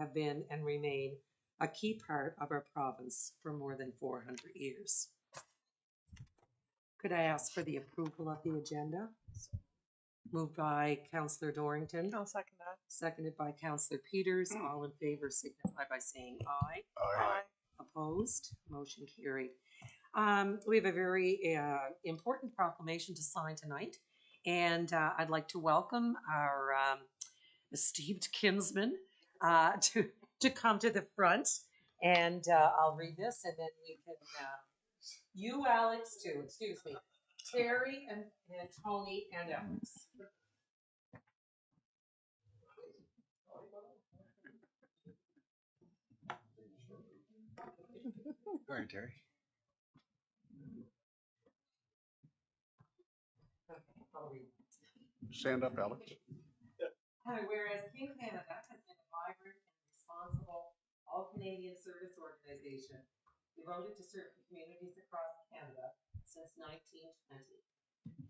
have been and remain a key part of our province for more than 400 years. Could I ask for the approval of the agenda? Moved by Councillor Dorrington. I'll second that. Seconded by Councillor Peters. All in favor signify by saying aye. Aye. Opposed? Motion carried. We have a very important proclamation to sign tonight, and I'd like to welcome our esteemed kinsman to come to the front, and I'll read this, and then we can. You, Alex, too. Excuse me. Terry and Tony and Alex. Go ahead, Terry. Okay, I'll read. Stand up, Alex. Whereas King Canada has been a vibrant and responsible all-Canadian service organization devoted to serving communities across Canada since 1920.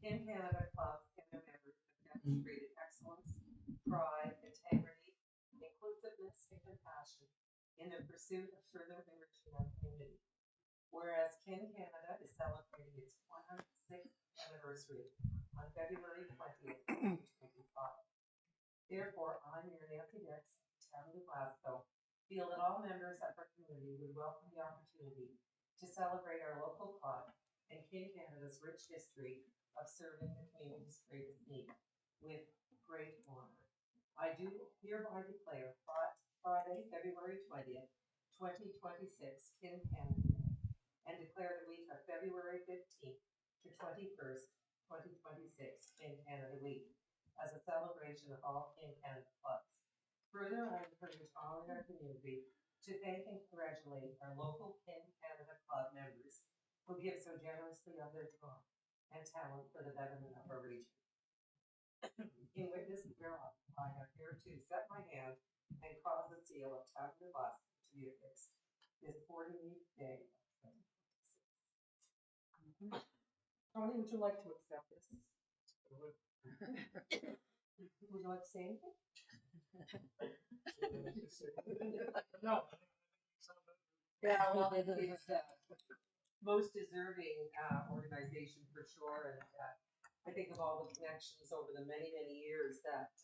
King Canada clubs and their members have demonstrated excellence, pride, integrity, inclusiveness, and compassion in their pursuit of further enriching our community. Whereas King Canada is celebrating its 106th anniversary on February 20th, 2025. Therefore, I, Mayor Nancy Dix, Town of Glasgow, feel that all members of our community would welcome the opportunity to celebrate our local club and King Canada's rich history of serving the community's greatest need with great honor. I do hereby declare Friday, February 20th, 2026, King Canada Day, and declare the week of February 15th to 21st, 2026, King Canada Week, as a celebration of all King Canada clubs. Further, I encourage all in our community to thank and congratulate our local King Canada Club members who give so generously of their time and talent for the betterment of our region. In witness whereof, I have hereto set my hand and caused the seal of Town of Glasgow to be affixed this 40th day of 2026. Tony, would you like to accept this? Would you like to say anything? No. Yeah, well, it's most deserving organization for sure, and I think of all the connections over the many, many years that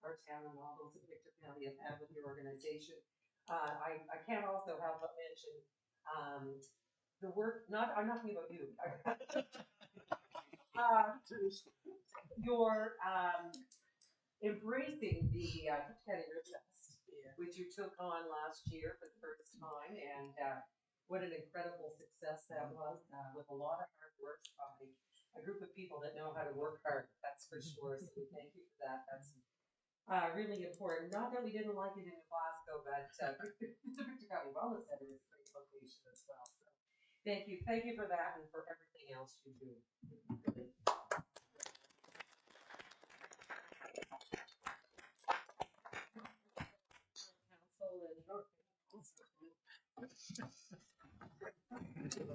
our town and all those in Victor County have had with your organization. I can't also help but mention the work. I'm not talking about you. Your embracing the County Rib Fest, which you took on last year for the first time, and what an incredible success that was, with a lot of hard work by a group of people that know how to work hard, that's for sure, so we thank you for that. That's really important. Not that we didn't like it in Glasgow, but Victor County Wellness Center is a great location as well, so thank you for that and for everything else you do.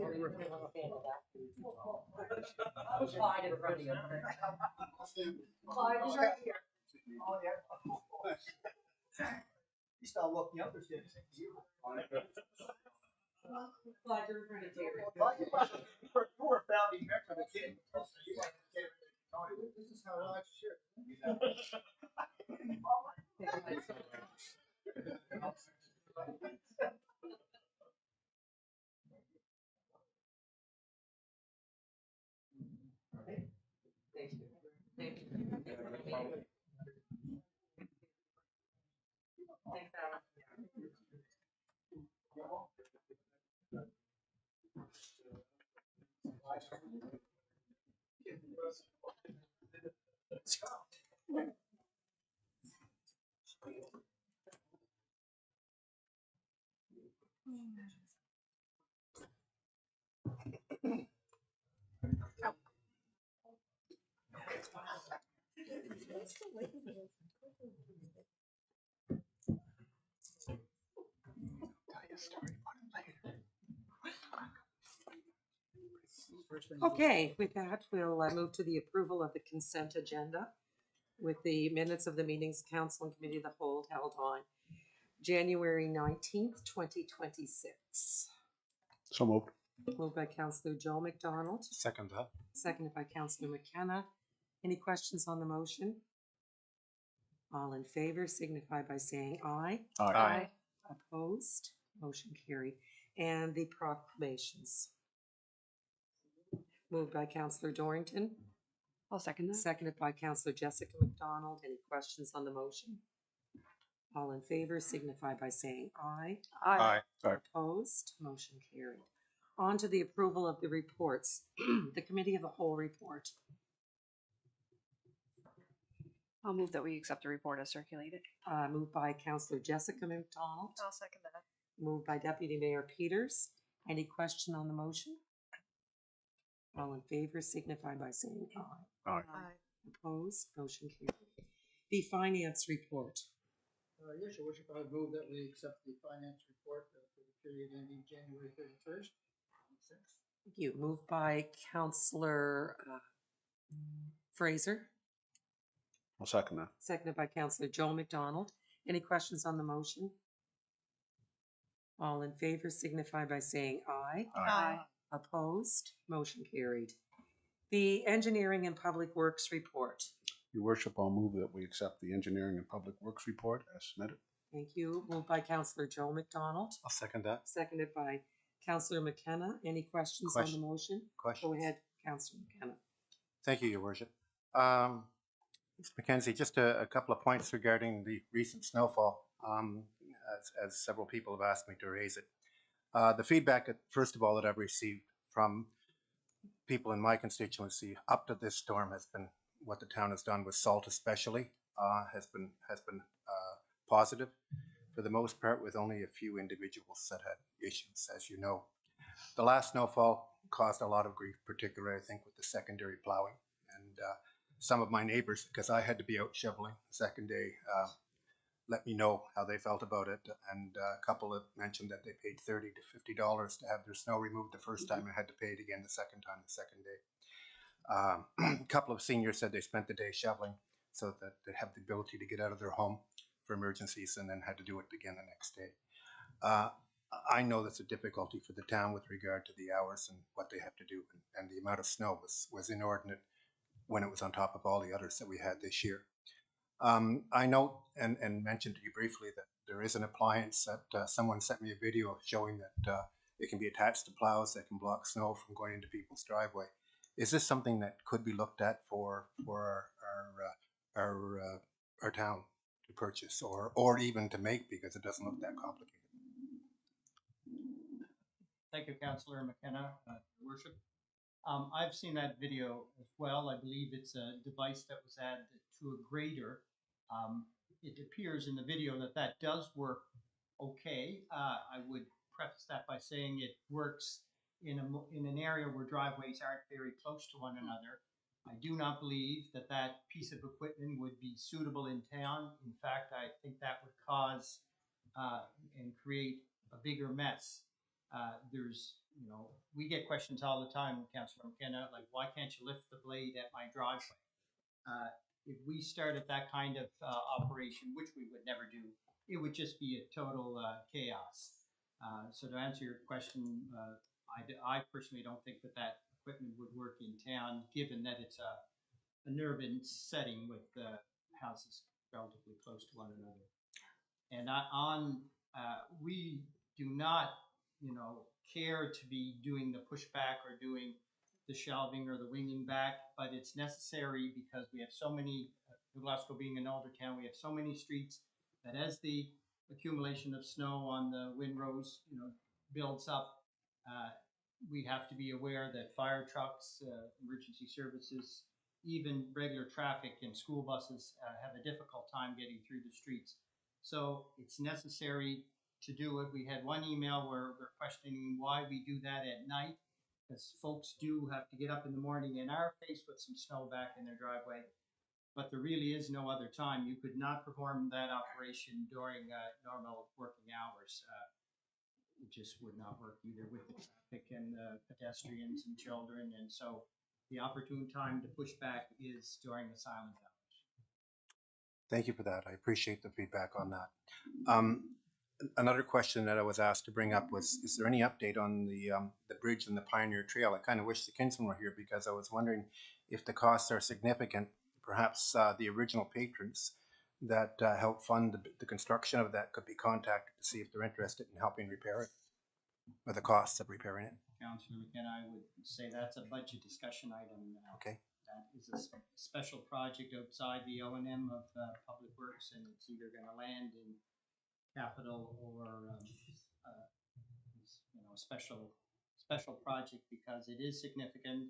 Really. I'll slide in front of you. Clyde is right here. Oh, yeah. You start looking up and saying, Clyde, you're in front of Terry. you were a founding member of the kid. This is how I should. Thank you. Thank you. Thanks, Alan. Okay, with that, we'll move to the approval of the consent agenda with the minutes of the meetings, council and committee of the whole held on January 19th, 2026. So moved. Moved by Councillor Joe McDonald, Second that. seconded by Councillor McKenna. Any questions on the motion? All in favor signify by saying aye. Aye. Opposed? Motion carried. And the proclamations. Moved by Councillor Dorrington, I'll second that. seconded by Councillor Jessica McDonald. Any questions on the motion? All in favor signify by saying aye. Opposed? Motion carried. On to the approval of the reports. The Committee of the Whole report. I'll move that we accept the report as circulated. Moved by Councillor Jessica McDonald, I'll second that. moved by Deputy Mayor Peters. Any question on the motion? All in favor signify by saying aye. Aye. Opposed? Motion carried. The finance report. Yes, Your Worship, I move that we accept the finance report for the period ending January 31st. Thank you. Moved by Councillor Fraser, I'll second that. seconded by Councillor Joe McDonald. Any questions on the motion? All in favor signify by saying aye. Aye. Opposed? Motion carried. The engineering and public works report. Your Worship, I'll move that we accept the engineering and public works report as submitted. Thank you. Moved by Councillor Joe McDonald, I'll second that. seconded by Councillor McKenna. Any questions on the motion? Go ahead, Councillor McKenna. Thank you, Your Worship. Mr. Mackenzie, just a couple of points regarding the recent snowfall, as several people have asked me to raise it. The feedback, first of all, that I've received from people in my constituency up to this storm has been what the town has done with salt especially, has been positive for the most part, with only a few individuals that had issues, as you know. The last snowfall caused a lot of grief, particularly I think with the secondary plowing, and some of my neighbors, because I had to be out shoveling the second day, let me know how they felt about it, and a couple have mentioned that they paid $30 to $50 to have their snow removed the first time and had to pay it again the second time the second day. A couple of seniors said they spent the day shoveling so that they have the ability to get out of their home for emergencies and then had to do it again the next day. I know that's a difficulty for the town with regard to the hours and what they have to do, and the amount of snow was inordinate when it was on top of all the others that we had this year. I note and mentioned to you briefly that there is an appliance that someone sent me a video showing that it can be attached to plows that can block snow from going into people's driveway. Is this something that could be looked at for our town to purchase or even to make, because it doesn't look that complicated? Thank you, Councillor McKenna, Your Worship. I've seen that video as well. I believe it's a device that was added to a grader. It appears in the video that does work okay. I would preface that by saying it works in an area where driveways aren't very close to one another. I do not believe that piece of equipment would be suitable in town. In fact, I think that would cause and create a bigger mess. We get questions all the time, Councillor McKenna, like, why can't you lift the blade at my driveway? If we started that kind of operation, which we would never do, it would just be a total chaos. So to answer your question, I personally don't think that equipment would work in town, given that it's an urban setting with houses relatively close to one another. And we do not, care to be doing the pushback or doing the shelving or the winging back, but it's necessary because we have so many, Glasgow being an older town, we have so many streets that as the accumulation of snow on the windrows, builds up, we have to be aware that fire trucks, emergency services, even regular traffic and school buses have a difficult time getting through the streets. So it's necessary to do it. We had one email where we're questioning why we do that at night, because folks do have to get up in the morning and are faced with some snow back in their driveway. But there really is no other time. You could not perform that operation during normal working hours. It just would not work either with the traffic and the pedestrians and children. And so the opportune time to push back is during the silent hours. Thank you for that. I appreciate the feedback on that. Another question that I was asked to bring up was, is there any update on the bridge and the Pioneer Trail? I kind of wish the Kinsmen were here because I was wondering if the costs are significant. Perhaps the original patrons that helped fund the construction of that could be contacted to see if they're interested in helping repair it, or the costs of repairing it. Councillor McKenna, I would say that's a budget discussion item. Okay. That is a special project outside the O&M of Public Works, and it's either going to land in capital or special project because it is significant.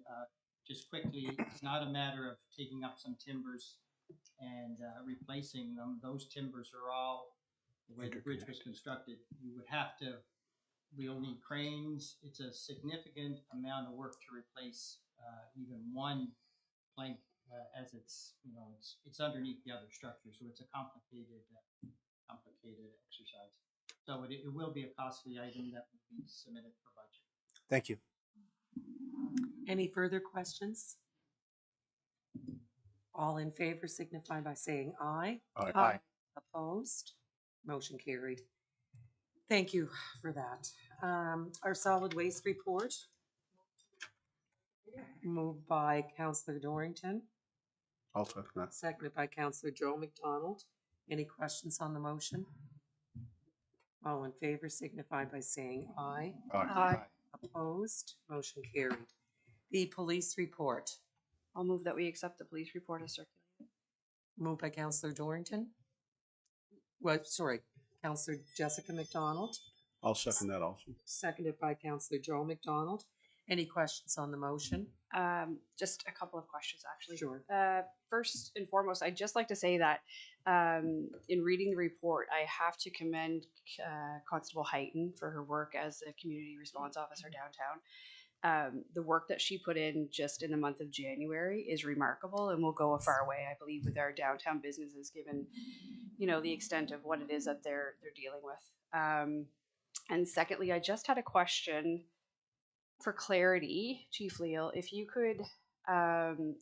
Just quickly, it's not a matter of taking up some timbers and replacing them. Those timbers are all, the way the bridge was constructed, you would have to, we'll need cranes. It's a significant amount of work to replace even one plank as it's, it's underneath the other structure. So it's a complicated exercise. So it will be a costly item that will be submitted for budget. Thank you. Any further questions? All in favor signify by saying aye. Aye. Opposed? Motion carried. Thank you for that. Our solid waste report. Moved by Councillor Dorrington, I'll second that. seconded by Councillor Joe McDonald. Any questions on the motion? All in favor signify by saying aye. Aye. Opposed? Motion carried. The police report. I'll move that we accept the police report as circulated. Moved by Councillor Dorrington. Well, sorry, Councillor Jessica McDonald, I'll second that also. seconded by Councillor Joe McDonald. Any questions on the motion? Just a couple of questions, actually. Sure. First and foremost, I'd just like to say that in reading the report, I have to commend Constable Heighton for her work as a community response officer downtown. The work that she put in just in the month of January is remarkable and will go a far way, I believe, with our downtown businesses, given the extent of what it is that they're dealing with. And secondly, I just had a question for clarity, Chief Leal, if you could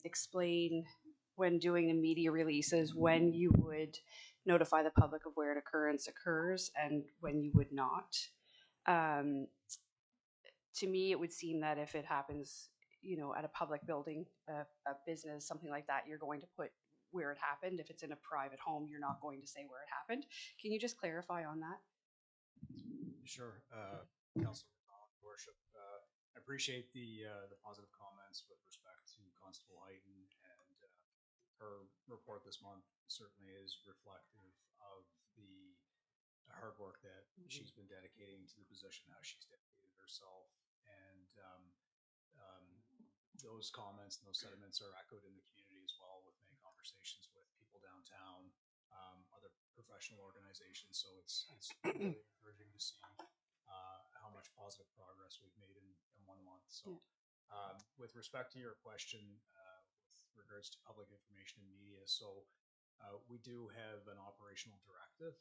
explain when doing the media releases when you would notify the public of where an occurrence occurs and when you would not. To me, it would seem that if it happens, at a public building, a business, something like that, you're going to put where it happened. If it's in a private home, you're not going to say where it happened. Can you just clarify on that? Sure, Councilor McDonald, Your Worship. I appreciate the positive comments with respect to Constable Heighton, and her report this month certainly is reflective of the hard work that she's been dedicating to the position, how she's dedicated herself, and those comments and those sentiments are echoed in the community as well with many conversations with people downtown, other professional organizations. So it's really encouraging to see how much positive progress we've made in 1 month. So with respect to your question with regards to public information and media, so we do have an operational directive,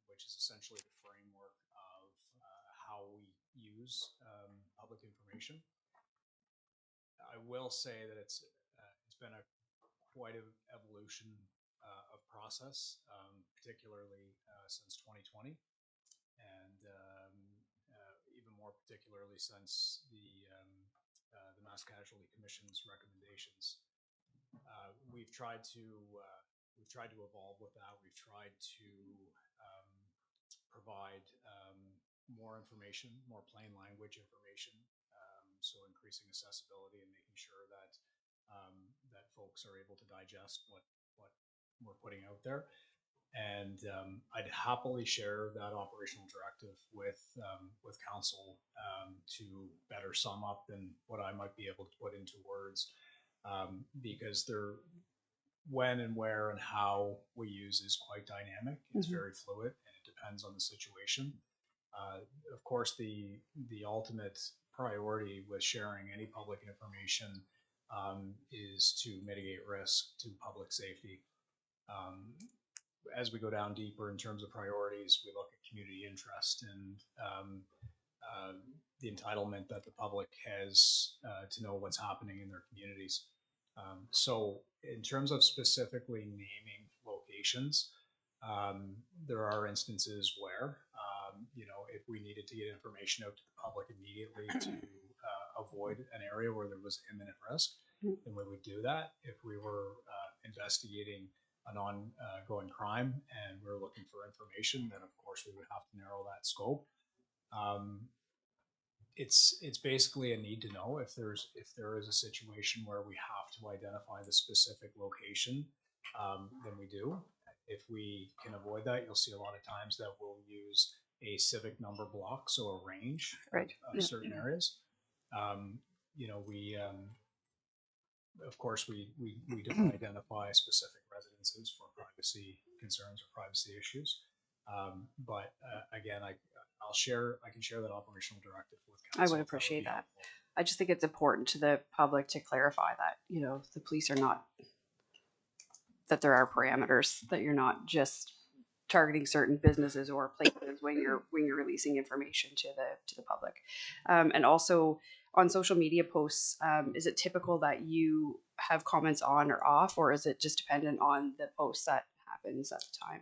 which is essentially the framework of how we use public information. I will say that it's been quite an evolution of process, particularly since 2020, and even more particularly since the Mass Casualty Commission's recommendations. We've tried to evolve with that. We've tried to provide more information, more plain language information. So increasing accessibility and making sure that that folks are able to digest what we're putting out there. And I'd happily share that operational directive with council to better sum up than what I might be able to put into words, because when and where and how we use is quite dynamic. It's very fluid, and it depends on the situation. Of course, the ultimate priority with sharing any public information is to mitigate risk to public safety. As we go down deeper in terms of priorities, we look at community interest and the entitlement that the public has to know what's happening in their communities. So in terms of specifically naming locations, there are instances where needed to get information out to the public immediately to avoid an area where there was imminent risk, then we would do that. If we were investigating an ongoing crime and we're looking for information, then of course we would have to narrow that scope. It's basically a need to know. If there is a situation where we have to identify the specific location, then we do. If we can avoid that, you'll see a lot of times that we'll use a civic number block, so a range of certain areas. We of course we don't identify specific residences for privacy concerns or privacy issues. But again, I can share that operational directive with council. I would appreciate that. I just think it's important to the public to clarify that, the police are not, that there are parameters, that you're not just targeting certain businesses or places when you're releasing information to the public. And also on social media posts, is it typical that you have comments on or off, or is it just dependent on the post that happens at the time?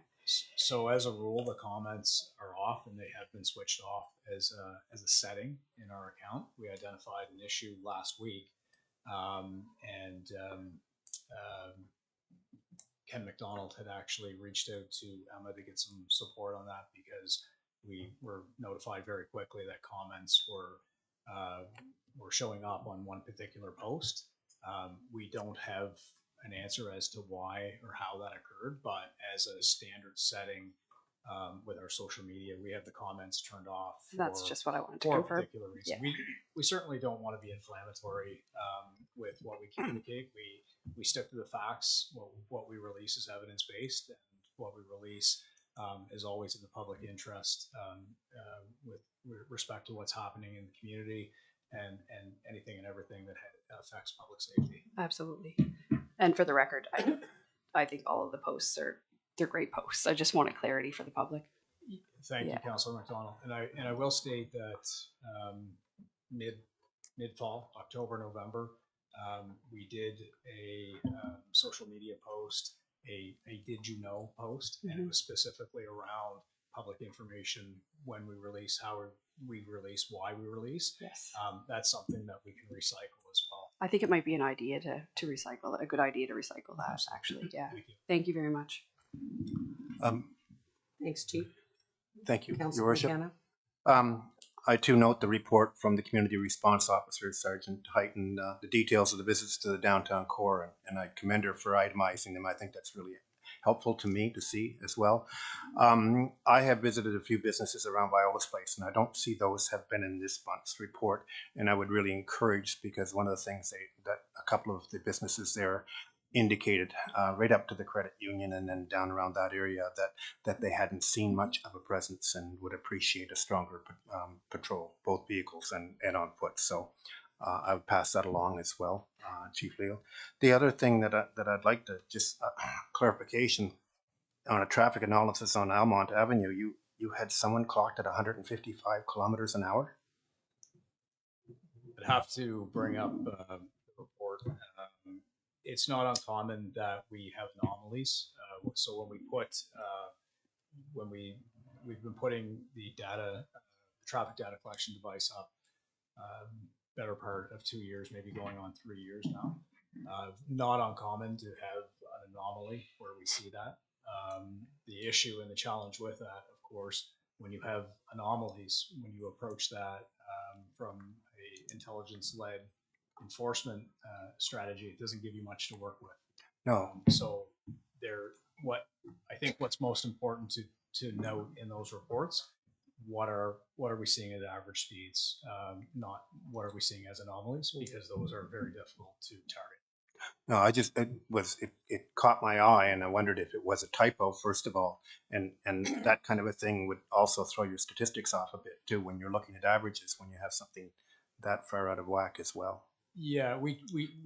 So as a rule, the comments are off, and they have been switched off as a setting in our account. We identified an issue last week, and Ken McDonald had actually reached out to Emma to get some support on that, because we were notified very quickly that comments were showing up on one particular post. We don't have an answer as to why or how that occurred, but as a standard setting with our social media, we have the comments turned off. That's just what I wanted to for confirm. a particular reason. Yeah. We certainly don't want to be inflammatory with what we communicate. We stick to the facts. What we release is evidence based, and what we release is always in the public interest with respect to what's happening in the community and anything and everything that affects public safety. Absolutely. And for the record, I think all of the posts they're great posts. I just wanted clarity for the public. Thank you, Councillor McDonald. And I will state that mid fall, October, November, we did a social media post, a did you know post, and it was specifically around public information when we release, how we release, why we release. Yes. That's something that we can recycle as well. I think it might be an idea to recycle, a good idea to recycle that, actually. Yeah. Thank you very much. Thanks, Chief. Thank you, Councilor Your Worship. McKenna. I too note the report from the Community Response Officer, Sergeant Heighton, the details of the visits to the downtown core, and I commend her for itemizing them. I think that's really helpful to me to see as well. I have visited a few businesses around Viola's Place, and I don't see those have been in this month's report, and I would really encourage, because one of the things that a couple of the businesses there indicated right up to the credit union and then down around that area that they hadn't seen much of a presence and would appreciate a stronger patrol, both vehicles and on foot. So I would pass that along as well, Chief Leo. The other thing that I'd like to just clarification on a traffic analysis on Almont Avenue, you had someone clocked at 155 kilometers an hour? I'd have to bring up the report. It's not uncommon that we have anomalies. So when we put, we've been putting the traffic data collection device up better part of 2 years, maybe going on 3 years now. Not uncommon to have an anomaly where we see that. The issue and the challenge with that, of course, when you have anomalies, when you approach that from a intelligence-led enforcement strategy, it doesn't give you much to work with. No. So I think what's most important to note in those reports, what are we seeing as average speeds, not what are we seeing as anomalies, because those are very difficult to target. No, it caught my eye, and I wondered if it was a typo, first of all, and that kind of a thing would also throw your statistics off a bit too when you're looking at averages, when you have something that far out of whack as well. Yeah, we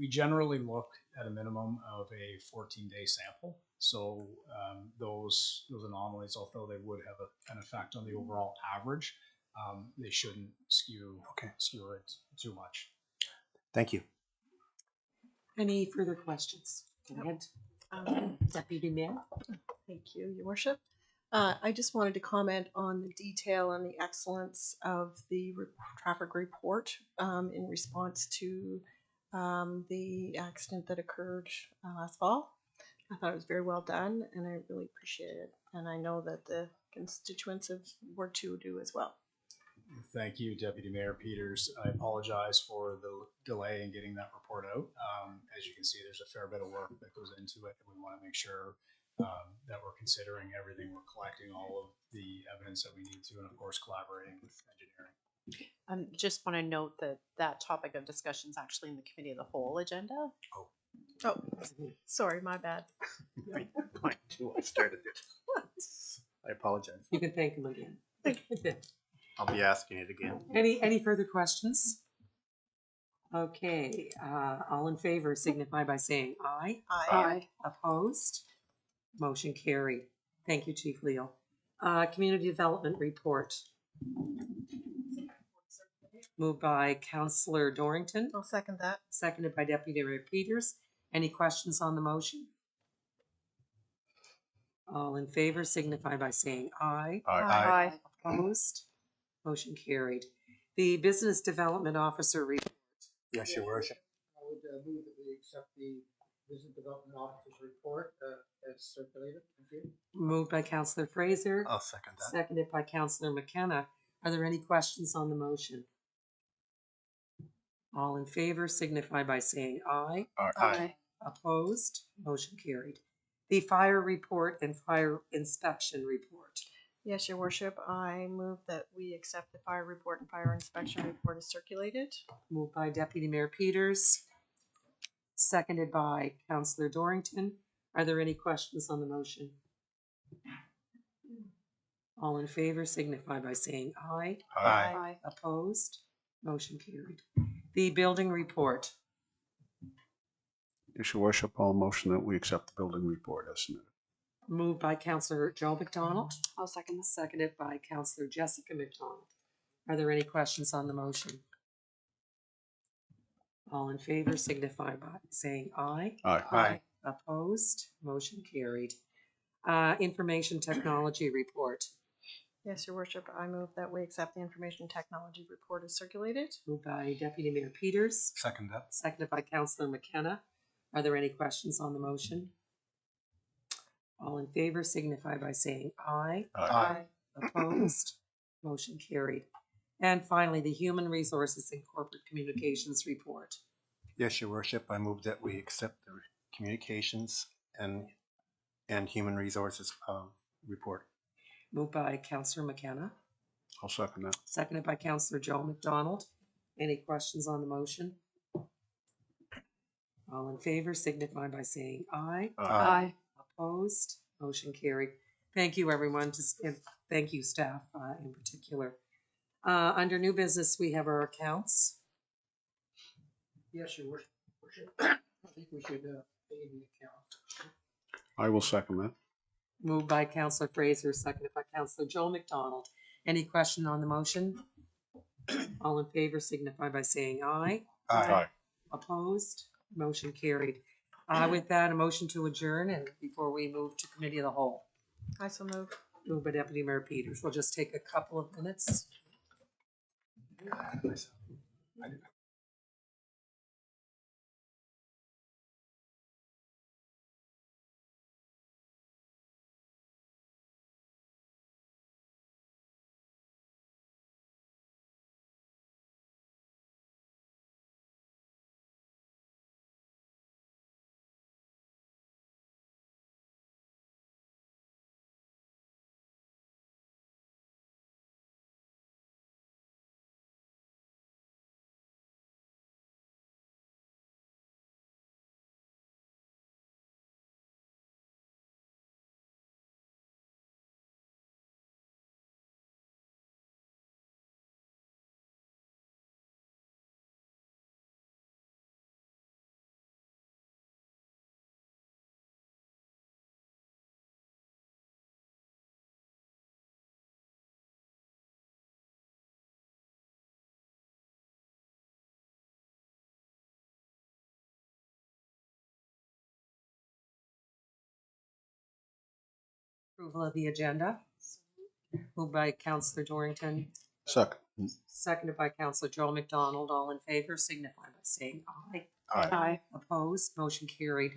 generally look at a minimum of a 14-day sample. So those anomalies, although they would have an effect on the overall average, they shouldn't skew it too much. Thank you. Any further questions? Go ahead. Deputy Mayor. Thank you, Your Worship. I just wanted to comment on the detail and the excellence of the traffic report in response to the accident that occurred last fall. I thought it was very well done, and I really appreciate it. And I know that the constituents of Ward 2 do as well. Thank you, Deputy Mayor Peters. I apologize for the delay in getting that report out. As you can see, there's a fair bit of work that goes into it. We want to make sure that we're considering everything. We're collecting all of the evidence that we need to, and of course, collaborating with engineering. Just want to note that that topic of discussion is actually in the committee of the whole agenda. Oh, sorry, my bad. Point two, I started it. I apologize. You can thank him again. I'll be asking it again. Any further questions? Okay, all in favor signify by saying aye. Aye. Opposed? Motion carried. Thank you, Chief Leo. Community Development Report. Moved by Councillor Dorrington, I'll second that. seconded by Deputy Mayor Peters. Any questions on the motion? All in favor signify by saying aye. Aye. Opposed? Motion carried. The Business Development Officer report. Yes, Your Worship. I would move that we accept the Business Development Officer's report as circulated. Thank you. Moved by Councillor Fraser, I'll second that. seconded by Councillor McKenna. Are there any questions on the motion? All in favor signify by saying aye. Aye. Opposed? Motion carried. The Fire Report and Fire Inspection Report. Yes, Your Worship. I move that we accept the fire report and fire inspection report as circulated. Moved by Deputy Mayor Peters, seconded by Councillor Dorrington. Are there any questions on the motion? All in favor signify by saying aye. Aye. Opposed? Motion carried. The Building Report. Yes, Your Worship, I'll motion that we accept the building report as submitted. Moved by Councillor Joe McDonald, I'll second this. seconded by Councillor Jessica McDonald. Are there any questions on the motion? All in favor signify by saying aye. Aye. Opposed? Motion carried. Information Technology Report. Yes, Your Worship. I move that we accept the information technology report as circulated. Moved by Deputy Mayor Peters, Second that. seconded by Councillor McKenna. Are there any questions on the motion? All in favor signify by saying aye. Aye. Opposed? Motion carried. And finally, the Human Resources and Corporate Communications Report. Yes, Your Worship, I move that we accept the communications and human resources report. Moved by Councillor McKenna, I'll second that. seconded by Councillor Joe McDonald. Any questions on the motion? All in favor signify by saying aye. Aye. Opposed? Motion carried. Thank you, everyone, and thank you, staff, in particular. Under new business, we have our accounts. Yes, Your Worship. I think we should pay the account. I will second that. Moved by Councillor Fraser, seconded by Councillor Joe McDonald. Any question on the motion? All in favor signify by saying aye. Aye. Opposed? Motion carried. With that, a motion to adjourn, and before we move to Committee of the Whole. I so move. Moved by Deputy Mayor Peters. We'll just take a couple of minutes. Approval of the agenda. Moved by Councillor Dorrington, Second. seconded by Councillor Joe McDonald. All in favor signify by saying aye. Aye. Opposed, motion carried.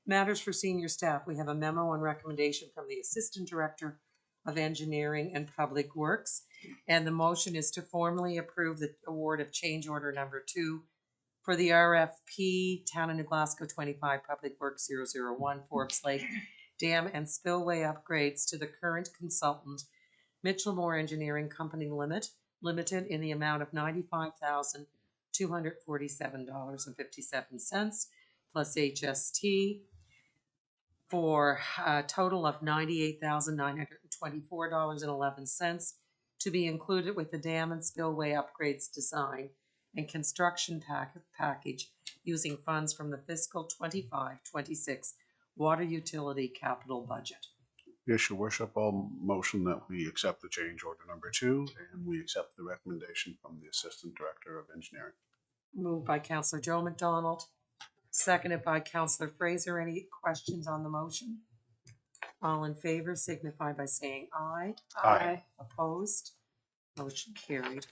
Matters for senior staff. We have a memo and recommendation from the Assistant Director of Engineering and Public Works. And the motion is to formally approve the award of change order number 2 for the RFP Town of New Glasgow 25 Public Works 001 Forbes Lake Dam and Spillway upgrades to the current consultant, Mitchell Moore Engineering Company Limited, in the amount of $95,247.57 plus HST, for a total of $98,924.11 to be included with the dam and spillway upgrades design and construction package using funds from the fiscal 25-26 water utility capital budget. Yes, your worship, I'll motion that we accept the change order number 2 and we accept the recommendation from the Assistant Director of Engineering. Moved by Councillor Joe McDonald, seconded by Councillor Fraser. Any questions on the motion? All in favor signify by saying aye. Aye. Opposed? Motion carried.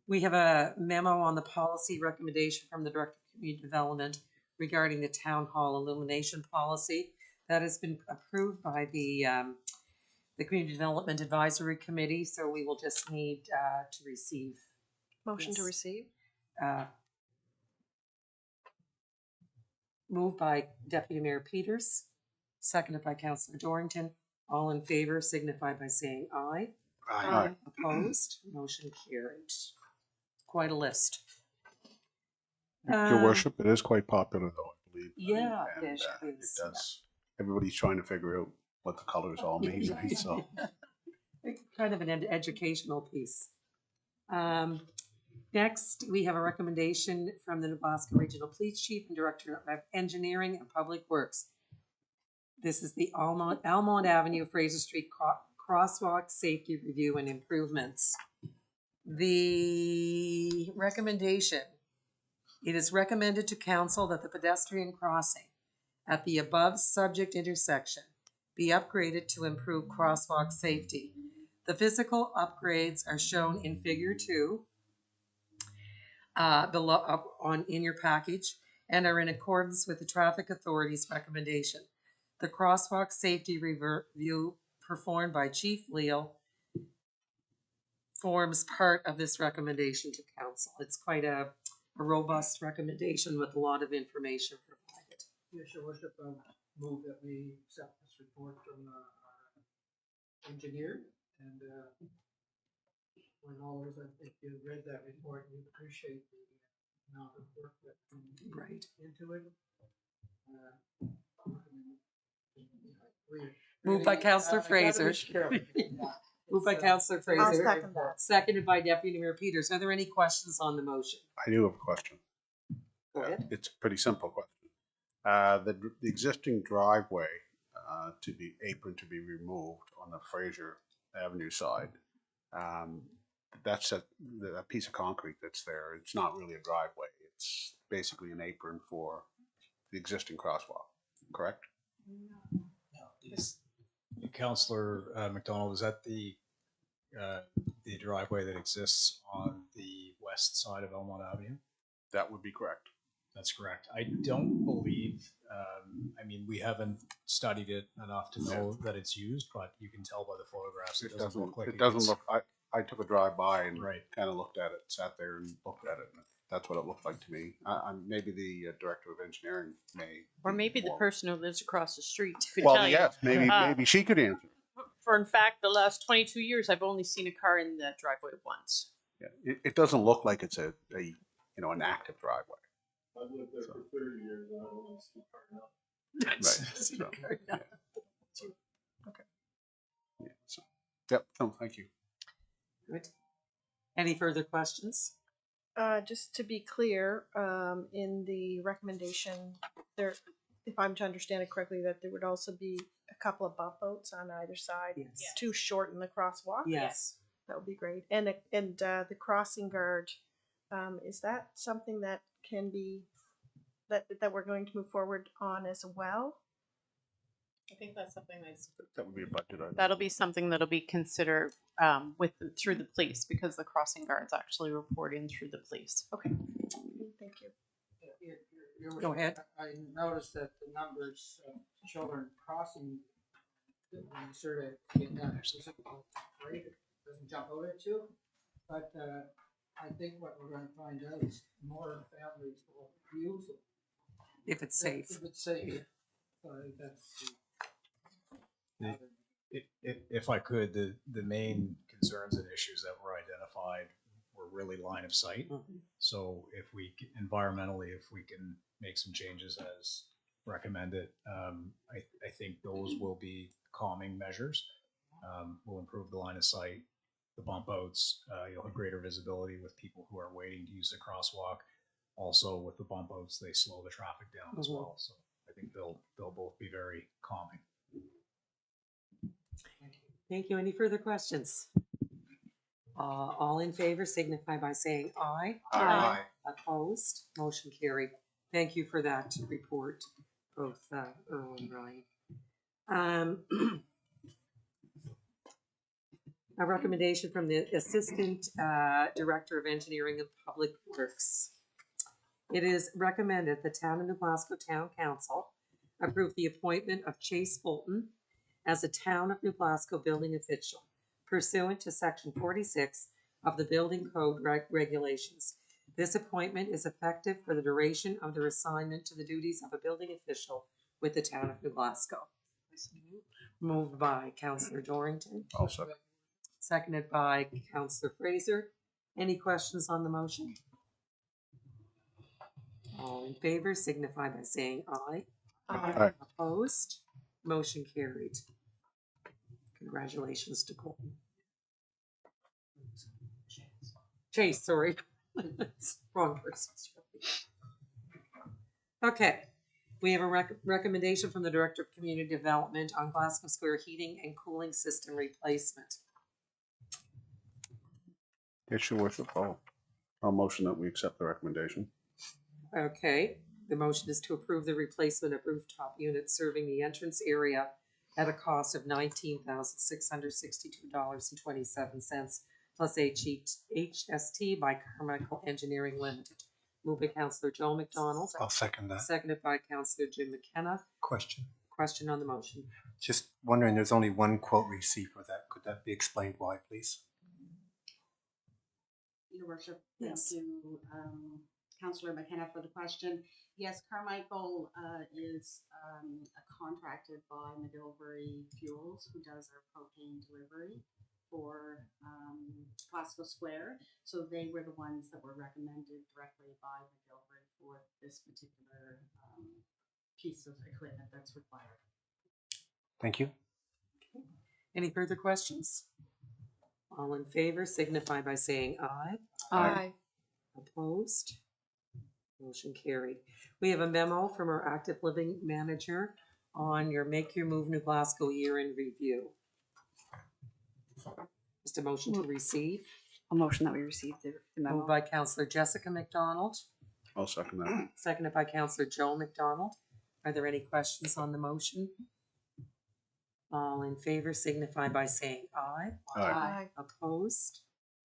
We have a memo on the policy recommendation from the Director of Community Development regarding the Town Hall illumination policy. That has been approved by the Community Development Advisory Committee, so we will just need to receive. Motion to Yes. receive. Moved by Deputy Mayor Peters, seconded by Councillor Dorrington. All in favor signify by saying aye. Aye. Opposed? Motion carried. Quite a list. Your worship, it is quite popular though, I believe. Yeah, And, it it is. does. Everybody's trying to figure out what the colors all mean, right? So, Kind of an educational piece. Next, we have a recommendation from the Nebraska Regional Police Chief and Director of Engineering and Public Works. This is the Almont Avenue, Fraser Street crosswalk safety review and improvements. The recommendation, it is recommended to council that the pedestrian crossing at the above subject intersection be upgraded to improve crosswalk safety. The physical upgrades are shown in Figure 2 below in your package and are in accordance with the Traffic Authority's recommendation. The crosswalk safety review performed by Chief Leal forms part of this recommendation to council. It's quite a robust recommendation with a lot of information provided. Yes, your worship, move that we accept this report from our engineer, and when all those, I think you read that report, you appreciate the amount of work that Right. into it. Moved by Councillor Fraser. Moved by Councillor Fraser. I'll second that. Seconded by Deputy Mayor Peters. Are there any questions on the motion? I do have a question. Go ahead. It's a pretty simple question. The existing driveway to be apron to be removed on the Fraser Avenue side, that's a piece of concrete that's there. It's not really a driveway. It's basically an apron for the existing crosswalk, correct? Councillor McDonald, is that the driveway that exists on the west side of Elmont Avenue? That would be correct. That's correct. I don't believe, I mean, we haven't studied it enough to know that it's used, but you can tell by the photographs, it doesn't look like it doesn't gets- look, I took a drive by and Right. kind of looked at it, sat there and looked at it, and that's what it looked like to me. Maybe the Director of Engineering may. Or be maybe the more- person who lives across the street could Well, tell you. yes, maybe she could answer. For in fact, the last 22 years, I've only seen a car in that driveway once. Yeah, it doesn't look like it's an active driveway. I've lived there for 30 years, and I don't want to see car now. Right. So, yeah. Okay. Yeah, so, yep. No, thank you. Good. Any further questions? Just to be clear, in the recommendation, there, if I'm to understand it correctly, that there would also be a couple of bump outs on either side Yes. to shorten the crosswalk. Yes. That would be great. And the crossing guard, is that something that can be that we're going to move forward on as well. I think that's something That would be a budget item. that'll be something that'll be considered through the police, because the crossing guards actually report in through the police. Okay, thank you. Go ahead. I noticed that the numbers of children crossing the survey get done, right? It doesn't jump out at you, but I think what we're going to find out is more families will use it If it's safe. if it's safe. So I think that's If I could, the main concerns and issues that were identified were really line of sight. So if we environmentally, if we can make some changes as recommended, I think those will be calming measures. Will improve the line of sight, the bump outs. You'll have greater visibility with people who are waiting to use the crosswalk. Also, with the bump outs, they slow the traffic down as well. So I think they'll both be very calming. Thank you. Any further questions? All in favor signify by saying aye. Aye. Opposed? Motion carried. Thank you for that report, both Earl and Ryan. A recommendation from the Assistant Director of Engineering and Public Works. It is recommended the Town of New Glasgow Town Council approve the appointment of Chase Fulton as a Town of New Glasgow building official pursuant to Section 46 of the Building Code regulations. This appointment is effective for the duration of their assignment to the duties of a building official with the Town of New Glasgow. Moved by Councillor Dorrington. I'll second. Seconded by Councillor Fraser. Any questions on the motion? All in favor signify by saying aye. Aye. Opposed? Motion carried. Congratulations to Colton. Chase, sorry. Wrong person. Okay. We have a recommendation from the Director of Community Development on Glasgow Square heating and cooling system replacement. Yes, Your Worship. I'll motion that we accept the recommendation. Okay, the motion is to approve the replacement of rooftop units serving the entrance area at a cost of $19,662.27 plus HST by Carmichael Engineering Limited. Moved by Councillor Joe McDonald. I'll second that. Seconded by Councillor Jim McKenna. Question. Question on the motion. Just wondering, there's only one quote received for that. Could that be explained why, please? Your Worship, Yes. thank you, Councillor McKenna, for the question. Yes, Carmichael is contracted by McGilvery Fuels, who does our propane delivery for Glasgow Square. So they were the ones that were recommended directly by McGilvery for this particular piece of equipment that's required. Thank you. Any further questions? All in favor signify by saying aye. Aye. Opposed? Motion carried. We have a memo from our active living manager on your Make Your Move New Glasgow year in review. Just a motion to receive. A motion that we received the memo. Moved by Councillor Jessica McDonald, I'll second that. seconded by Councillor Joe McDonald. Are there any questions on the motion? All in favor signify by saying aye. Aye. Opposed?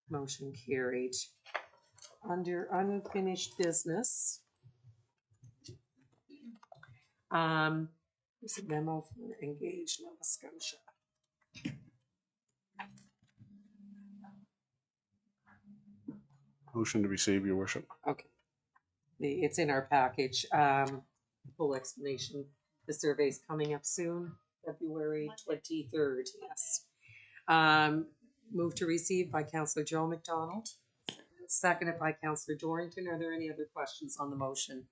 Motion carried. Under unfinished business, there's a memo for Engage Nova Scotia. Motion to receive, Your Worship. Okay. It's in our package. Full explanation. The survey's coming up soon, February 23rd, yes. Move to receive by Councillor Joe McDonald. Seconded by Councillor Dorrington. Are there any other questions on the motion?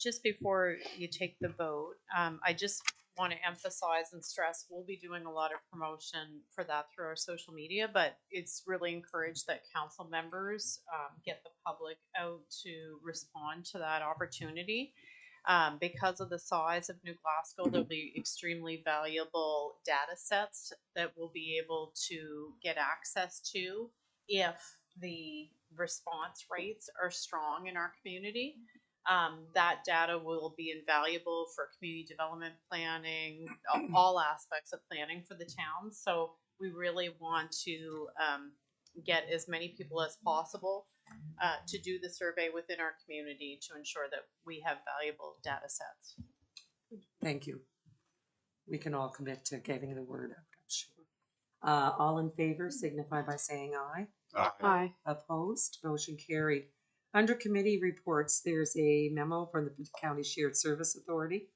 Just before you take the vote, I just want to emphasize and stress we'll be doing a lot of promotion for that through our social media, but it's really encouraged that council members get the public out to respond to that opportunity. Because of the size of New Glasgow, there'll be extremely valuable data sets that we'll be able to get access to if the response rates are strong in our community. That data will be invaluable for community development planning, all aspects of planning for the town. So we really want to get as many people as possible to do the survey within our community to ensure that we have valuable data sets. Thank you. We can all commit to getting the word out, I'm sure. All in favor signify by saying aye. Aye. Opposed, motion carried. Under committee reports, there's a memo from the County Shared Service Authority,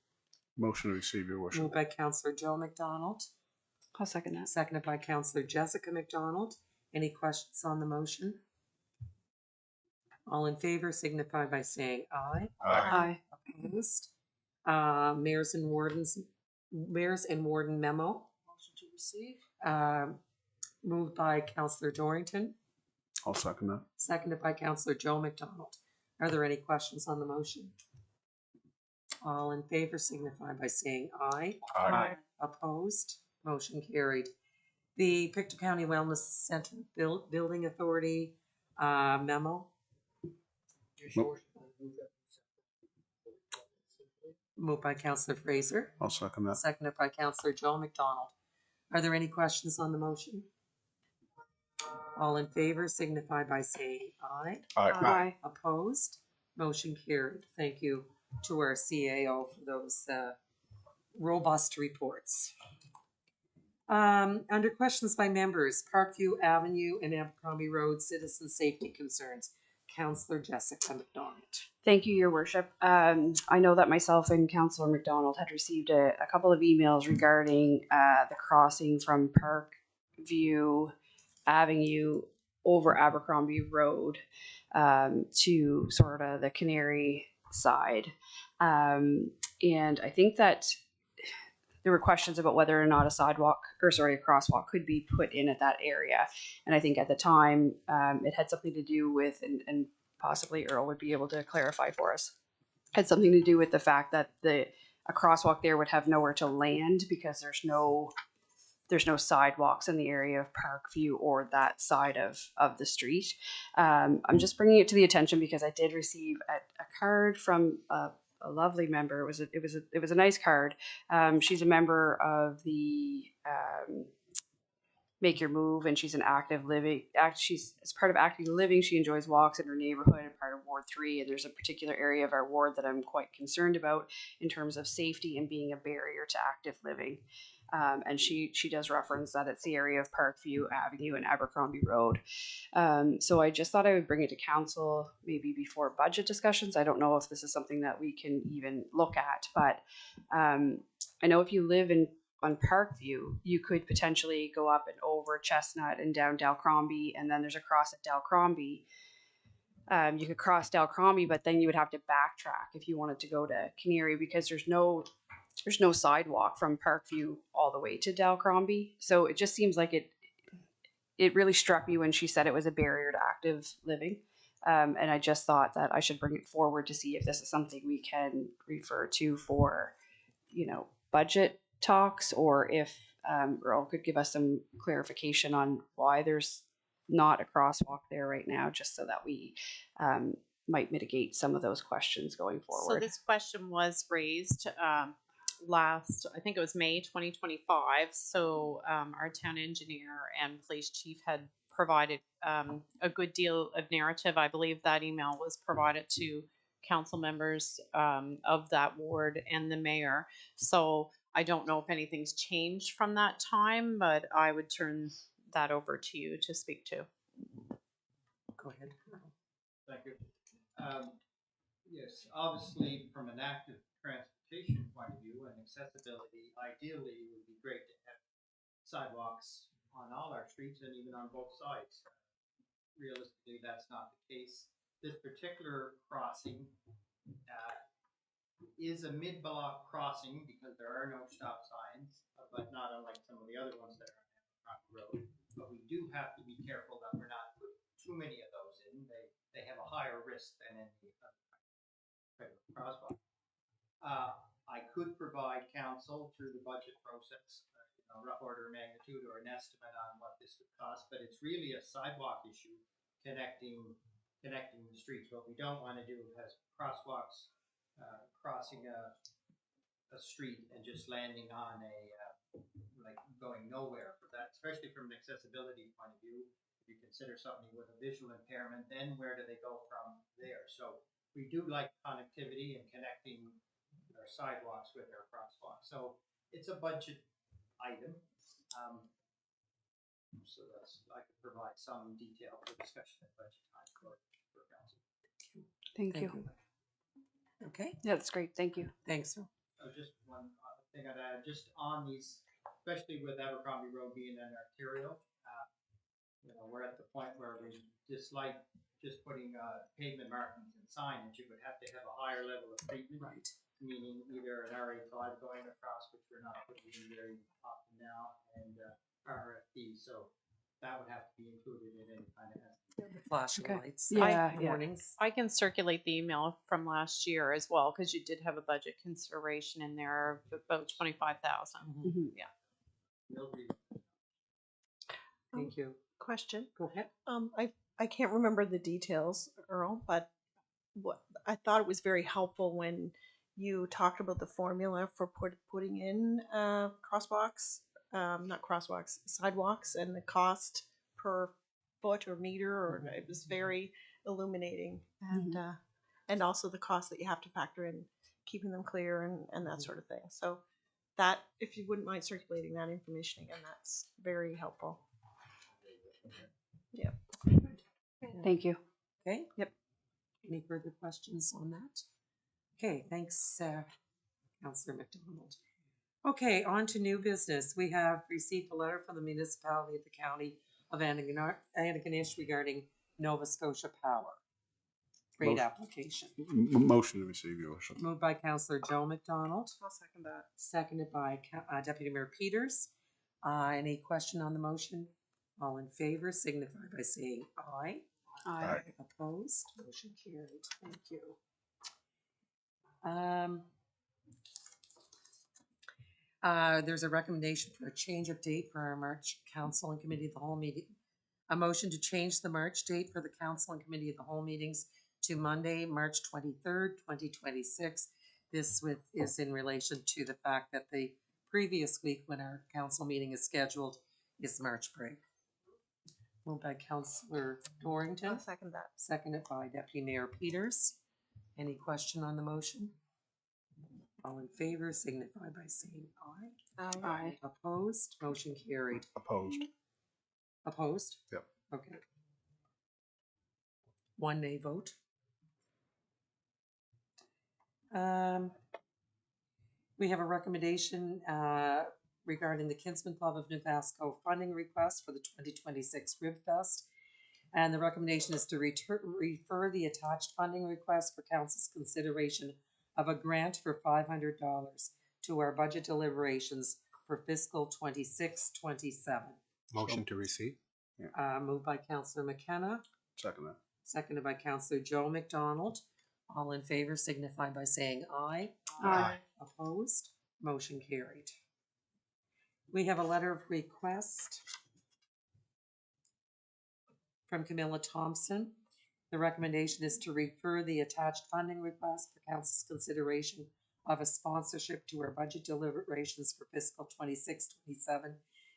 Motion to receive, your worship. moved by Councillor Joe McDonald, I'll second that. seconded by Councillor Jessica McDonald. Any questions on the motion? All in favor signify by saying aye. Aye. Opposed. Mayors and Warden memo, Motion to receive. moved by Councillor Dorrington, I'll second that. seconded by Councillor Joe McDonald. Are there any questions on the motion? All in favor signify by saying aye. Aye. Opposed, motion carried. The Pictou County Wellness Center Building Authority memo, Your worship, I move that we accept. moved by Councillor Fraser, I'll second that. seconded by Councillor Joe McDonald. Are there any questions on the motion? All in favor signify by saying aye. Aye. Opposed, motion carried. Thank you to our CAO for those robust reports. Under questions by members, Parkview Avenue and Abercrombie Road citizen safety concerns. Councillor Jessica McDonald. Thank you, Your Worship. I know that myself and Councillor McDonald had received a couple of emails regarding the crossing from Parkview Avenue over Abercrombie Road to sort of the Canary side. And I think that there were questions about whether or not a crosswalk could be put in at that area. And I think at the time it had something to do with, and possibly Earl would be able to clarify for us, had something to do with the fact that a crosswalk there would have nowhere to land because there's no sidewalks in the area of Parkview or that side of the street. I'm just bringing it to the attention because I did receive a card from a lovely member. It was a nice card. She's a member of the Make Your Move, and she's an active living. She's as part of active living. She enjoys walks in her neighborhood and part of Ward 3. And there's a particular area of our ward that I'm quite concerned about in terms of safety and being a barrier to active living. And she does reference that it's the area of Parkview Avenue and Abercrombie Road. So I just thought I would bring it to council maybe before budget discussions. I don't know if this is something that we can even look at, but I know if you live on Parkview, you could potentially go up and over Chestnut and down Dalcrombie, and then there's a cross at Dalcrombie. You could cross Dalcrombie, but then you would have to backtrack if you wanted to go to Canary because there's no sidewalk from Parkview all the way to Dalcrombie. So it just seems like it really struck me when she said it was a barrier to active living. And I just thought that I should bring it forward to see if this is something we can refer to for, budget talks, or if Earl could give us some clarification on why there's not a crosswalk there right now, just so that we might mitigate some of those questions going forward. So this question was raised last, I think it was May 2025. So our town engineer and police chief had provided a good deal of narrative. I believe that email was provided to council members of that ward and the mayor. So I don't know if anything's changed from that time, but I would turn that over to you to speak to. Go ahead. Thank you. Yes, obviously from an active transportation point of view and accessibility, ideally it would be great to have sidewalks on all our streets and even on both sides. Realistically, that's not the case. This particular crossing is a mid-block crossing because there are no stop signs, but not unlike some of the other ones that are on the road. But we do have to be careful that we're not putting too many of those in. They have a higher risk than any other crosswalk. I could provide council through the budget process, rough order of magnitude or an estimate on what this would cost, but it's really a sidewalk issue connecting connecting the streets. What we don't want to do is crosswalks crossing a street and just landing on a like going nowhere for that, especially from an accessibility point of view. If you consider somebody with a visual impairment, then where do they go from there? So we do like connectivity and connecting our sidewalks with our crosswalks. So it's a budget item. So that's, I could provide some detail for discussion at budget time for council. Thank you. Okay, Yeah, that's great. Thank you. thanks, sir. Just one thing I'd add, just on these, especially with Abercrombie Road being an arterial, we're at the point where we dislike just putting pavement markings and signage. You would have to have a higher level of treatment. Right. Meaning either an RA5 going across, which we're not putting in very often now, and RFD. So that would have to be included in any kind of estimate. The flashing Okay. lights. Yeah, in the yeah. mornings. I can circulate the email from last year as well, because you did have a budget consideration in there of about 25,000. Mhm. Yeah. We'll be- Thank you. Question. Go ahead. I can't remember the details, Earl, but what I thought it was very helpful when you talked about the formula for putting in crosswalks, not crosswalks, sidewalks, and the cost per foot or meter, or it was very illuminating, and also the cost that you have to factor in keeping them clear and that sort of thing. So that, if you wouldn't mind circulating that information again, that's very helpful. Yeah. Thank you. Okay. Yep. Any further questions on that? Okay, thanks, Councillor McDonald. Okay, on to new business. We have received a letter from the municipality of the county of Antigonish regarding Nova Scotia Power. Rate Motion. application. Motion to receive, Your Worship. Moved by Councillor Joe McDonald, I'll second that. seconded by Deputy Mayor Peters. Any question on the motion? All in favor signify by saying aye. Aye. Opposed? Motion carried. Thank you. There's a recommendation for a change of date for our March Council and Committee of the Whole meeting. A motion to change the March date for the Council and Committee of the Whole meetings to Monday, March 23rd, 2026. This is in relation to the fact that the previous week when our council meeting is scheduled is March break. Moved by Councillor Dorrington. I'll second that. Seconded by Deputy Mayor Peters. Any question on the motion? All in favor signify by saying aye. Aye. Opposed? Motion carried. Opposed. Opposed? Yep. Okay. One nay vote. We have a recommendation regarding the Kinsman Club of New Glasgow funding request for the 2026 Rib Fest. And the recommendation is to refer the attached funding request for council's consideration of a grant for $500 to our budget deliberations for fiscal 26-27. Motion to receive. Moved by Councillor McKenna, Second that. seconded by Councillor Joe McDonald. All in favor signify by saying aye. Aye. Opposed? Motion carried. We have a letter of request from Camilla Thompson. The recommendation is to refer the attached funding request for council's consideration of a sponsorship to our budget deliberations for fiscal 26-27,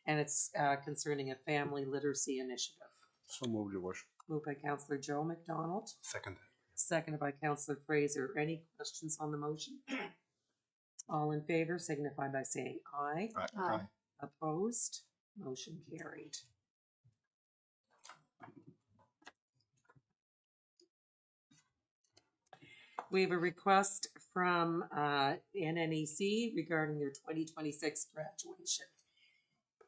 and it's concerning a family literacy initiative. So moved, Your Worship. Moved by Councillor Joe McDonald, Second. seconded by Councillor Fraser. Any questions on the motion? All in favor signify by saying aye. Aye. Opposed? Motion carried. We have a request from NNEC regarding their 2026 graduation.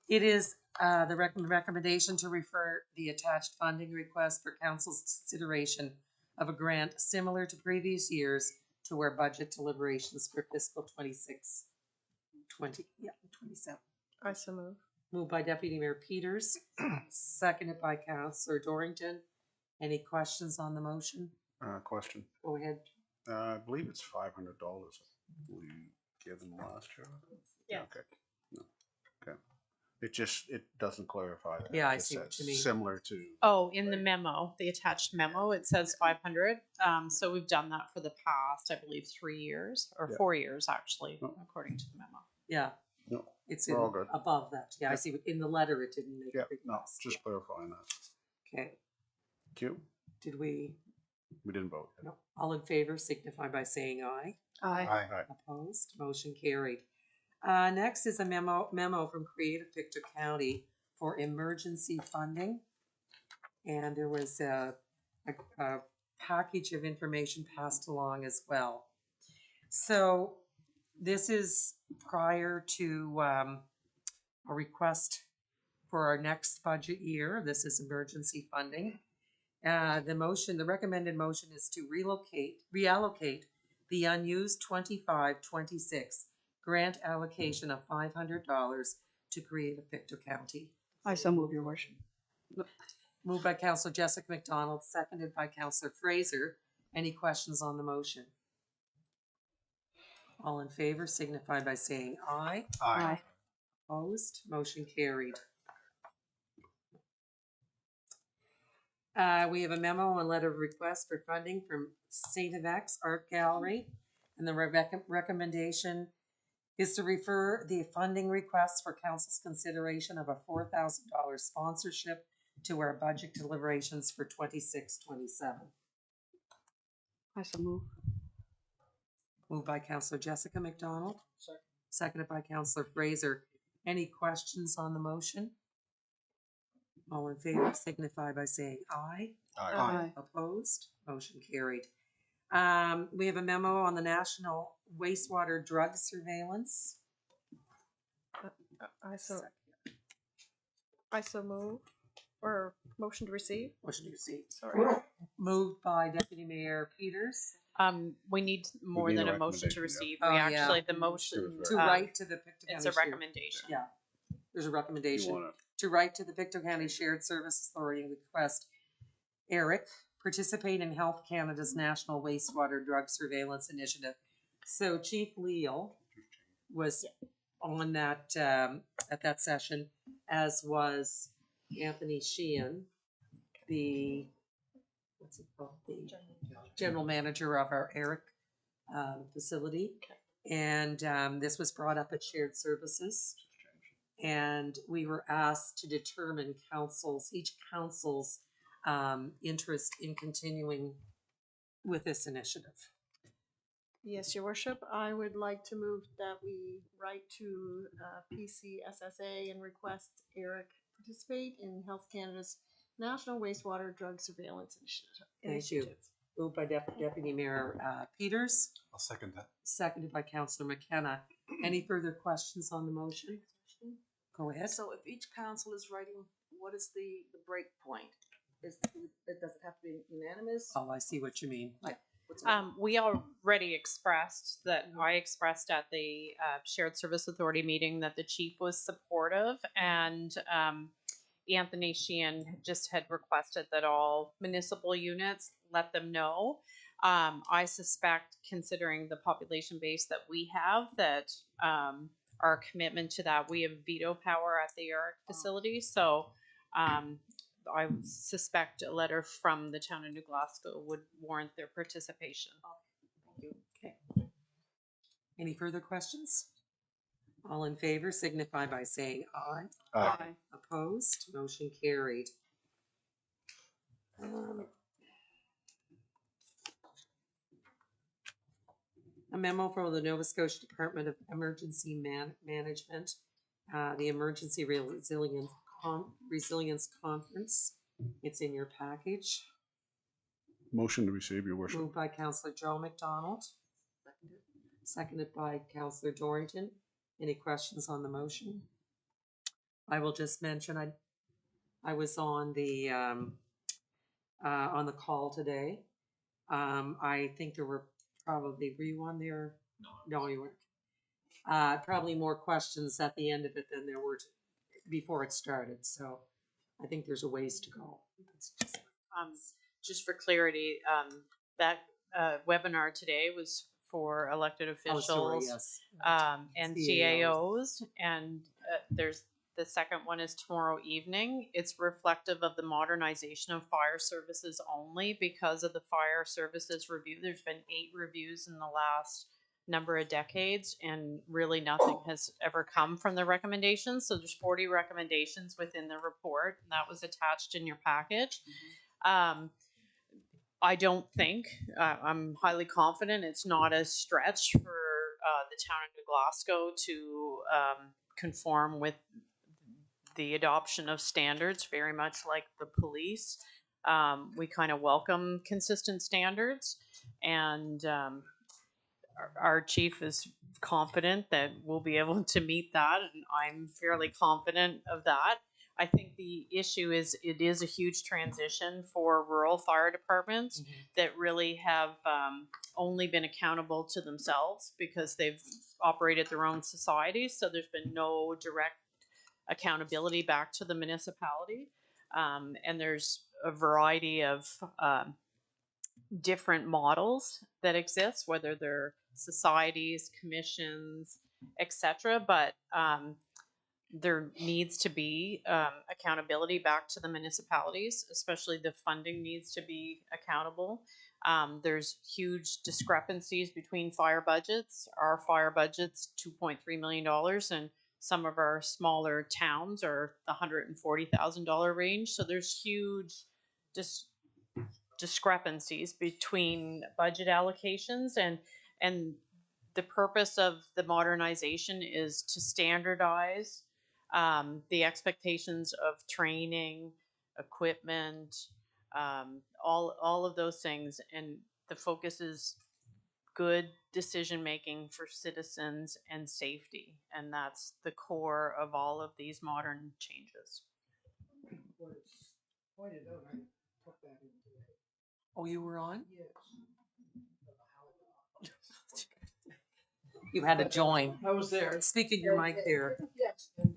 It is the recommendation to refer the attached funding request for council's consideration of a grant similar to previous years to our budget deliberations for fiscal 26-27. I so move. Moved by Deputy Mayor Peters, seconded by Councillor Dorrington. Any questions on the motion? Question. Go ahead. I believe it's $500. We gave them last year. Yeah. Okay. No. Okay. It doesn't clarify that. Yeah, It I just see what says you mean. Similar to, Oh, in the memo, the attached memo, it says 500. So we've done that for the past, I believe, 3 years or Yeah. 4 years, actually, Oh. according to the memo. Yeah, no, it's we're in, all good. above that. Yeah, I Yeah. see, in the letter it didn't make Yeah, a big no, mess. just clarifying that. Okay, Thank you. did we, We didn't vote. no, all in favor signify by saying aye. Aye. Aye. Opposed, motion carried. Next is a memo from Creative Pictou County for emergency funding. And there was a package of information passed along as well. So this is prior to a request for our next budget year. This is emergency funding. The recommended motion is to reallocate the unused 25-26 grant allocation of $500 to Creative Pictou County. I so move, your worship. Moved by Councillor Jessica McDonald, seconded by Councillor Fraser. Any questions on the motion? All in favor signify by saying aye. Aye. Opposed, motion carried. We have a memo and letter of request for funding from St. Yves Art Gallery. And the recommendation is to refer the funding request for council's consideration of a $4,000 sponsorship to our budget deliberations for 26-27. I so move. Moved by Councillor Jessica McDonald, seconded by Councillor Fraser. Any questions on the motion? All in favor signify by saying aye. Aye. Opposed? Motion carried. We have a memo on the National Wastewater Drug Surveillance. I so move, or motion to receive. Motion to receive. Sorry. Moved by Deputy Mayor Peters. We need more need than a a motion to recommendation, receive. yeah. We Oh, yeah. actually, the motion, To write to the Pictou it's County a Sheriff. recommendation. Yeah, there's a You recommendation wanna, to write to the Pictou County Shared Service Authority and request Eric participate in Health Canada's National Wastewater Drug Surveillance Initiative. So Chief Leal was on that at that session, as was Anthony Sheehan, the general manager of our Eric facility. And this was brought up at Shared Services. And we were asked to determine each council's interest in continuing with this initiative. Yes, your worship, I would like to move that we write to PCSSA and request Eric participate in Health Canada's National Wastewater Drug Surveillance Initiative. Thank you. Moved by Deputy Mayor Peters, I'll second that. seconded by Councillor McKenna. Any further questions on the motion? Go ahead. So if each council is writing, what is the break point? Does it have to be unanimous? Oh, I see what you mean. Like, We already expressed that I expressed at the Shared Service Authority meeting that the chief was supportive, and Anthony Sheehan just had requested that all municipal units let them know. I suspect, considering the population base that we have, that our commitment to that, we have veto power at the Eric facility. So I suspect a letter from the town of New Glasgow would warrant their participation. Thank you. Okay. Any further questions? All in favor signify by saying aye. Aye. Opposed? Motion carried. A memo from the Nova Scotia Department of Emergency Management, the Emergency Resilience Conference. It's in your package. motion to receive, your worship. Moved by Councillor Joe McDonald. Seconded by Councillor Dorrington. Any questions on the motion? I will just mention I was on the call today. I think there were probably, were you on there? No, you weren't. Probably more questions at the end of it than there were before it started. So I think there's a ways to go. Just for clarity, that webinar today was for elected officials Oh, sorry, yes. and CAOs. CAOs, and there's the second one is tomorrow evening. It's reflective of the modernization of fire services only because of the fire services review. There's been 8 reviews in the last number of decades, and really nothing has ever come from the recommendations. So there's 40 recommendations within the report, and that was attached in your package. I don't think, I'm highly confident it's not a stretch for the town of Glasgow to conform with the adoption of standards, very much like the police. We kind of welcome consistent standards, and our chief is confident that we'll be able to meet that, and I'm fairly confident of that. I think the issue is it is a huge transition for rural fire departments that really have only been accountable to themselves because they've operated their own societies. So there's been no direct accountability back to the municipality. And there's a variety of different models that exist, whether they're societies, commissions, etc. But there needs to be accountability back to the municipalities, especially the funding needs to be accountable. There's huge discrepancies between fire budgets. Our fire budget's $2.3 million, and some of our smaller towns are the $140,000 range. So there's huge discrepancies between budget allocations, and the purpose of the modernization is to standardize the expectations of training, equipment, all of those things, and the focus is good decision making for citizens and safety, and that's the core of all of these modern changes. Was pointed out, I took that in today. Oh, you were on? Yes. You had to join. I was there. Speak in your mic there. Yes, and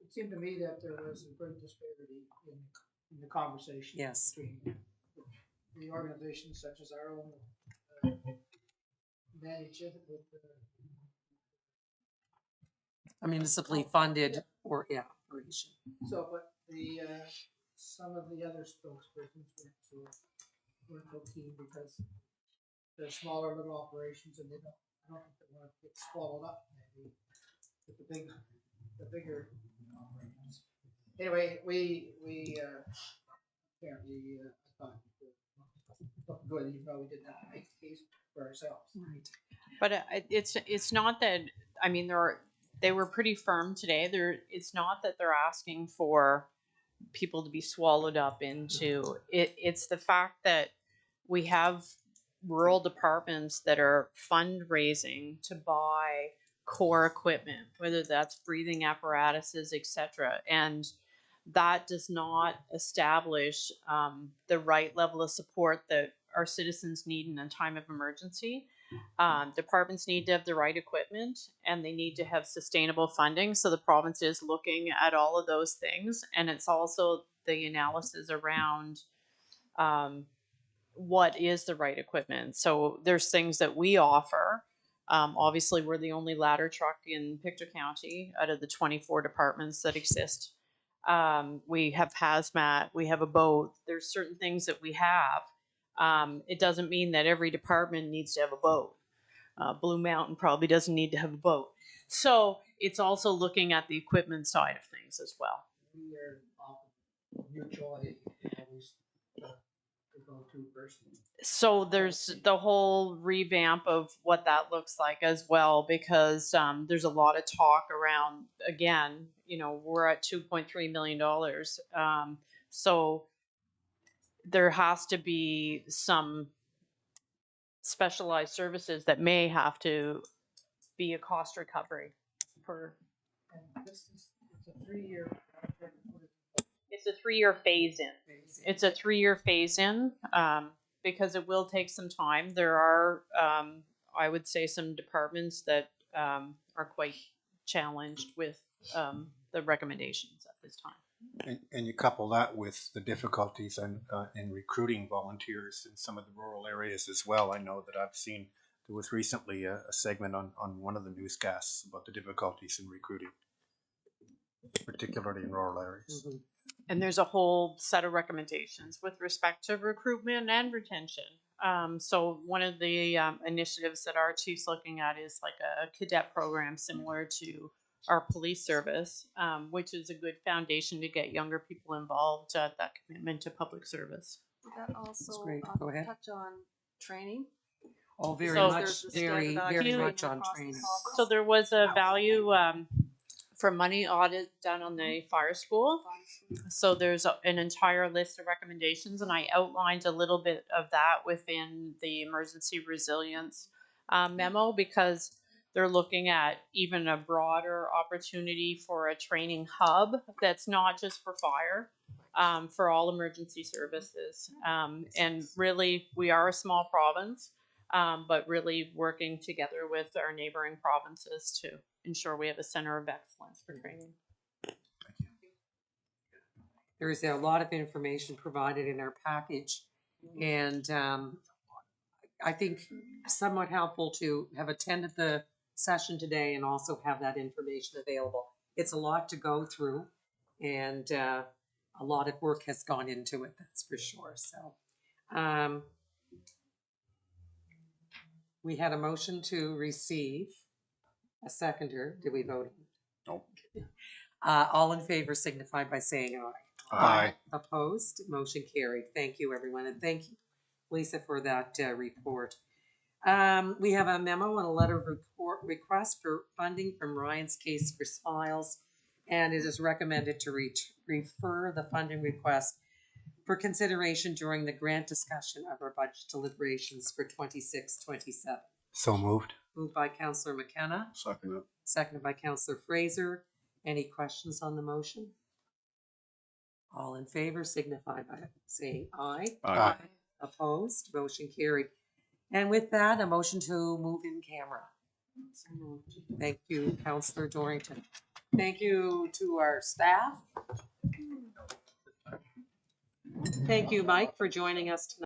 it seemed to me that there was a great disparity in the conversation. Yes. Between the organizations such as our own manage it with a municipally funded or operation. So, but the some of the other spokespersons weren't so keen because they're smaller little operations and I don't think they want to get swallowed up maybe with the bigger operations. Anyway, we apparently thought it looked good, even though we didn't have to make the case for ourselves. Right. But it's not that, I mean, they were pretty firm today. It's not that they're asking for people to be swallowed up into it. It's the fact that we have rural departments that are fundraising to buy core equipment, whether that's breathing apparatuses, etc. And that does not establish the right level of support that our citizens need in a time of emergency. Departments need to have the right equipment, and they need to have sustainable funding. So the province is looking at all of those things, and it's also the analysis around what is the right equipment. So there's things that we offer. Obviously, we're the only ladder truck in Pictou County out of the 24 departments that exist. We have hazmat, we have a boat. There's certain things that we have. It doesn't mean that every department needs to have a boat. Blue Mountain probably doesn't need to have a boat. So it's also looking at the equipment side of things as well. We are often mutually always the go-to person. So there's the whole revamp of what that looks like as well, because there's a lot of talk around, again, we're at $2.3 million. So there has to be some specialized services that may have to be a cost recovery for. And it's a 3-year contract. It's a 3-year phase in. It's a 3-year phase in because it will take some time. There are, I would say, some departments that are quite challenged with the recommendations at this time. And you couple that with the difficulties in recruiting volunteers in some of the rural areas as well. I know that I've seen there was recently a segment on one of the newscasts about the difficulties in recruiting, particularly in rural areas. Mm-hmm. And there's a whole set of recommendations with respect to recruitment and retention. So one of the initiatives that our chief's looking at is like a cadet program similar to our police service, which is a good foundation to get younger people involved, that commitment to public service. Would that also great. Go ahead. touch on training? Oh, very So much, there's the very, standardized very training much on across the training. province. So there was a value for money audit done on the fire school. So there's an entire list of recommendations, and I outlined a little bit of that within the emergency resilience memo, because they're looking at even a broader opportunity for a training hub that's not just for fire, for all emergency services. And really, we are a small province, but really working together with our neighboring provinces to ensure we have a center of excellence for training. There is a lot of information provided in our package, and I think somewhat helpful to have attended the session today and also have that information available. It's a lot to go through, and a lot of work has gone into it, that's for sure. So we had a motion to receive, a seconder. Did we vote? Nope. All in favor signify by saying aye. Aye. Opposed? Motion carried. Thank you, everyone, and thank you, Lisa, for that report. We have a memo and a letter of report request for funding from Ryan's Case for Files, and it is recommended to refer the funding request for consideration during the grant discussion of our budget deliberations for 26-27. So moved. Moved by Councillor McKenna, Second it. seconded by Councillor Fraser. Any questions on the motion? All in favor signify by saying aye. Aye. Opposed? Motion carried. And with that, a motion to move in camera. Thank you, Councillor Dorrington. Thank you to our staff. Thank you, Mike, for joining us tonight.